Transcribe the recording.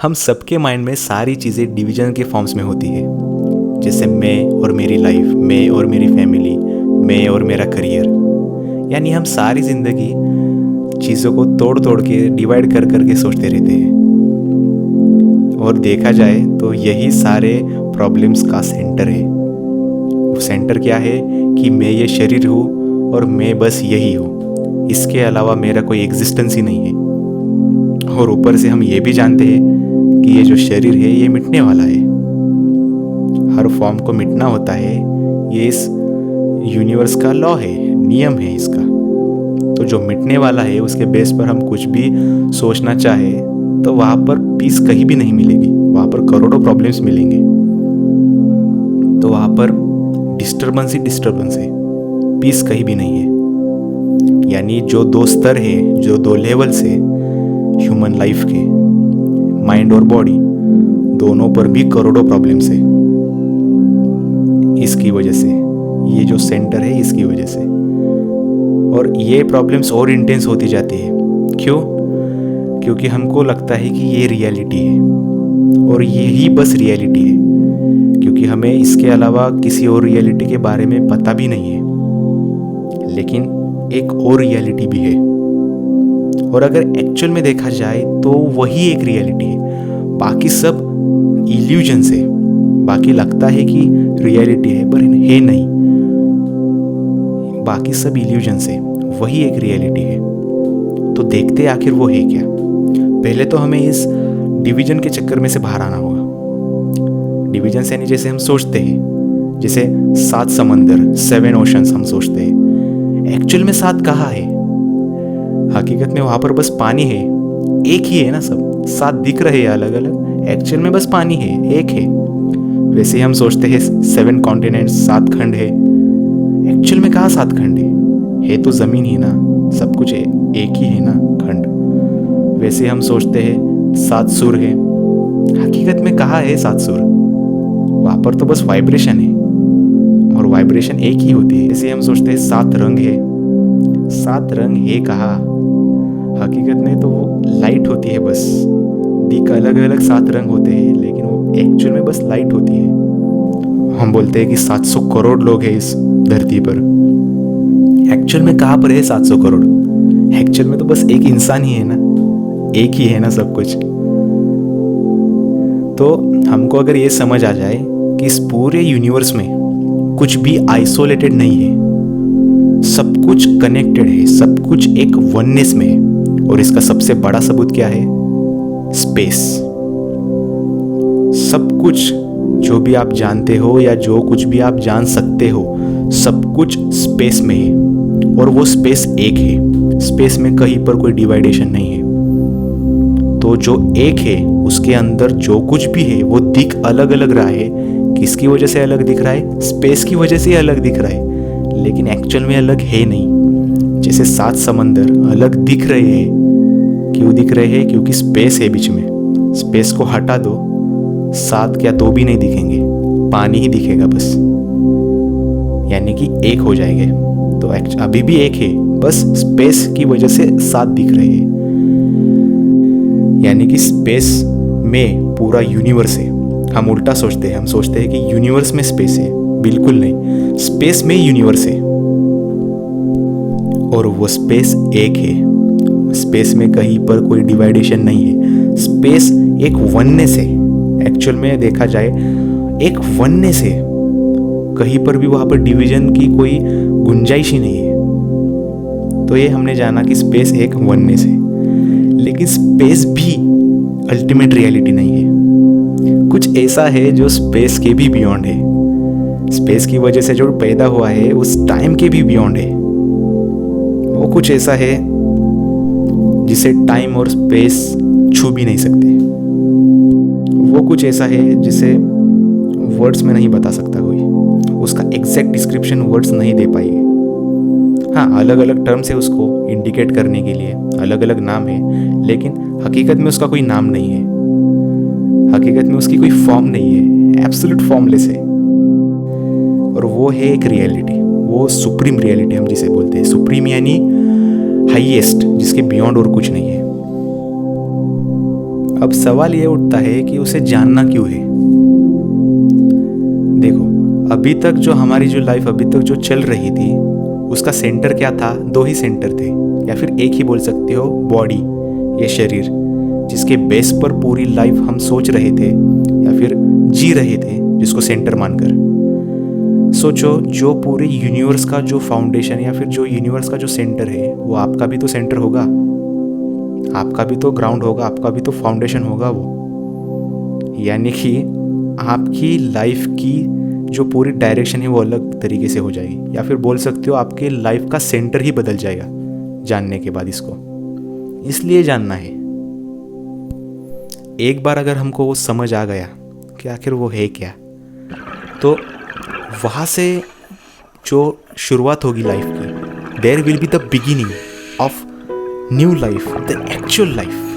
हम सबके माइंड में सारी चीज़ें डिवीजन के फॉर्म्स में होती है, जैसे मैं और मेरी लाइफ, मैं और मेरी फैमिली, मैं और मेरा करियर। यानी हम सारी ज़िंदगी चीज़ों को तोड़ तोड़ के डिवाइड कर कर के सोचते रहते हैं। और देखा जाए तो यही सारे प्रॉब्लम्स का सेंटर है। वो सेंटर क्या है कि मैं ये शरीर हूँ और मैं बस यही हूँ, इसके अलावा मेरा कोई एग्जिस्टेंस ही नहीं है। और ऊपर से हम ये भी जानते हैं कि ये जो शरीर है ये मिटने वाला है, हर फॉर्म को मिटना होता है। ये इस यूनिवर्स का लॉ है, नियम है इसका। तो जो मिटने वाला है उसके बेस पर हम कुछ भी सोचना चाहे तो वहाँ पर पीस कहीं भी नहीं मिलेगी, वहाँ पर करोड़ों प्रॉब्लम्स मिलेंगे। तो वहाँ पर डिस्टर्बेंस ही डिस्टर्बेंस है, पीस कहीं भी नहीं है। यानी जो दो स्तर है, जो दो लेवल्स है ह्यूमन लाइफ के, माइंड और बॉडी, दोनों पर भी करोड़ों प्रॉब्लम्स है इसकी वजह से। ये जो सेंटर है इसकी वजह से। और ये प्रॉब्लम्स और इंटेंस होती जाती है। क्यों? क्योंकि हमको लगता है कि ये रियलिटी है और यही बस रियलिटी है, क्योंकि हमें इसके अलावा किसी और रियलिटी के बारे में पता भी नहीं है। लेकिन एक और रियलिटी भी है, और अगर एक्चुअल में देखा जाए तो वही एक रियलिटी है। बाकी सब इल्यूजन्स है, बाकी लगता है कि रियलिटी है पर है नहीं, बाकी सब इल्यूजन्स है, वही एक रियलिटी है। तो देखते आखिर वो है क्या। पहले तो हमें इस डिवीजन के चक्कर में से बाहर आना होगा। डिवीजन यानी जैसे हम सोचते हैं, जैसे 7 समंदर, 7 ओशंस हम सोचते हैं। एक्चुअल में 7 कहाँ है? हकीकत में वहाँ पर बस पानी है, एक ही है ना सब। 7 दिख रहे हैं अलग अलग, एक्चुअल में बस पानी है, एक है। वैसे हम सोचते हैं 7 कॉन्टिनेंट्स, 7 खंड है। एक्चुअल में कहाँ 7 खंड है तो ज़मीन ही ना, सब कुछ है, एक ही है ना खंड। वैसे हम सोचते हैं 7 सुर है, हकीकत में कहाँ है 7 सुर? वहाँ पर तो बस वाइब्रेशन है, और वाइब्रेशन एक ही होती है। जैसे हम सोचते हैं 7 रंग है, 7 रंग है कहाँ? हकीकत में तो वो लाइट होती है बस। दिख अलग अलग 7 रंग होते हैं, लेकिन वो एक्चुअल में बस लाइट होती है। हम बोलते हैं कि 700 करोड़ लोग हैं इस धरती पर। एक्चुअल में कहाँ पर है 700 करोड़? एक्चुअल में तो बस एक इंसान ही है ना, एक ही है ना सब कुछ। तो हमको अगर ये समझ आ जाए कि इस पूरे यूनिवर्स में कुछ भी आइसोलेटेड नहीं है, सब कुछ कनेक्टेड है, सब कुछ एक वननेस में है। और इसका सबसे बड़ा सबूत क्या है? स्पेस। सब कुछ जो भी आप जानते हो या जो कुछ भी आप जान सकते हो, सब कुछ स्पेस में है। और वो स्पेस एक है, स्पेस में कहीं पर कोई डिवाइडेशन नहीं है। तो जो एक है उसके अंदर जो कुछ भी है वो दिख अलग अलग रहा है। किसकी वजह से अलग दिख रहा है? स्पेस की वजह से अलग दिख रहा है, लेकिन एक्चुअल में अलग है नहीं। जैसे 7 समंदर अलग दिख रहे हैं, क्यों दिख रहे हैं? क्योंकि स्पेस है बीच में। स्पेस को हटा दो, 7 क्या 2 भी नहीं दिखेंगे, पानी ही दिखेगा बस, यानी कि एक हो जाएंगे। तो अभी भी एक है, बस स्पेस की वजह से 7 दिख रहे हैं। यानी कि स्पेस में पूरा यूनिवर्स है। हम उल्टा सोचते हैं, हम सोचते हैं कि यूनिवर्स में स्पेस है। बिल्कुल नहीं, स्पेस में यूनिवर्स है, और वो स्पेस एक है। स्पेस में कहीं पर कोई डिवाइडेशन नहीं है। स्पेस एक वननेस है। एक्चुअल में देखा जाए एक वननेस है, कहीं पर भी वहाँ पर डिवीजन की कोई गुंजाइश ही नहीं है। तो ये हमने जाना कि स्पेस एक वननेस है, लेकिन स्पेस भी अल्टीमेट रियलिटी नहीं है। कुछ ऐसा है जो स्पेस के भी बियॉन्ड है। स्पेस की वजह से जो पैदा हुआ है उस टाइम के भी बियॉन्ड है। वो कुछ ऐसा है जिसे टाइम और स्पेस छू भी नहीं सकते। वो कुछ ऐसा है जिसे वर्ड्स में नहीं बता सकता कोई, उसका एग्जैक्ट डिस्क्रिप्शन वर्ड्स नहीं दे पाएंगे। हाँ, अलग अलग टर्म्स है उसको इंडिकेट करने के लिए, अलग अलग नाम है, लेकिन हकीकत में उसका कोई नाम नहीं है। हकीकत में उसकी कोई फॉर्म नहीं है, एब्सोल्यूट फॉर्मलेस है। और वो है एक रियलिटी, वो सुप्रीम रियलिटी हम जिसे बोलते हैं। सुप्रीम यानी हाईएस्ट, जिसके बियॉन्ड और कुछ नहीं है। अब सवाल ये उठता है कि उसे जानना क्यों है। देखो, अभी तक जो हमारी जो लाइफ अभी तक जो चल रही थी उसका सेंटर क्या था? 2 ही सेंटर थे, या फिर एक ही बोल सकते हो, बॉडी, ये शरीर, जिसके बेस पर पूरी लाइफ हम सोच रहे थे या फिर जी रहे थे, जिसको सेंटर मानकर। सोचो, जो पूरे यूनिवर्स का जो फाउंडेशन या फिर जो यूनिवर्स का जो सेंटर है वो आपका भी तो सेंटर होगा, आपका भी तो ग्राउंड होगा, आपका भी तो फाउंडेशन होगा वो। यानी कि आपकी लाइफ की जो पूरी डायरेक्शन है वो अलग तरीके से हो जाएगी, या फिर बोल सकते हो आपके लाइफ का सेंटर ही बदल जाएगा जानने के बाद इसको। इसलिए जानना है। एक बार अगर हमको वो समझ आ गया कि आखिर वो है क्या, तो वहाँ से जो शुरुआत होगी लाइफ की, there will be the beginning of new life, the actual life.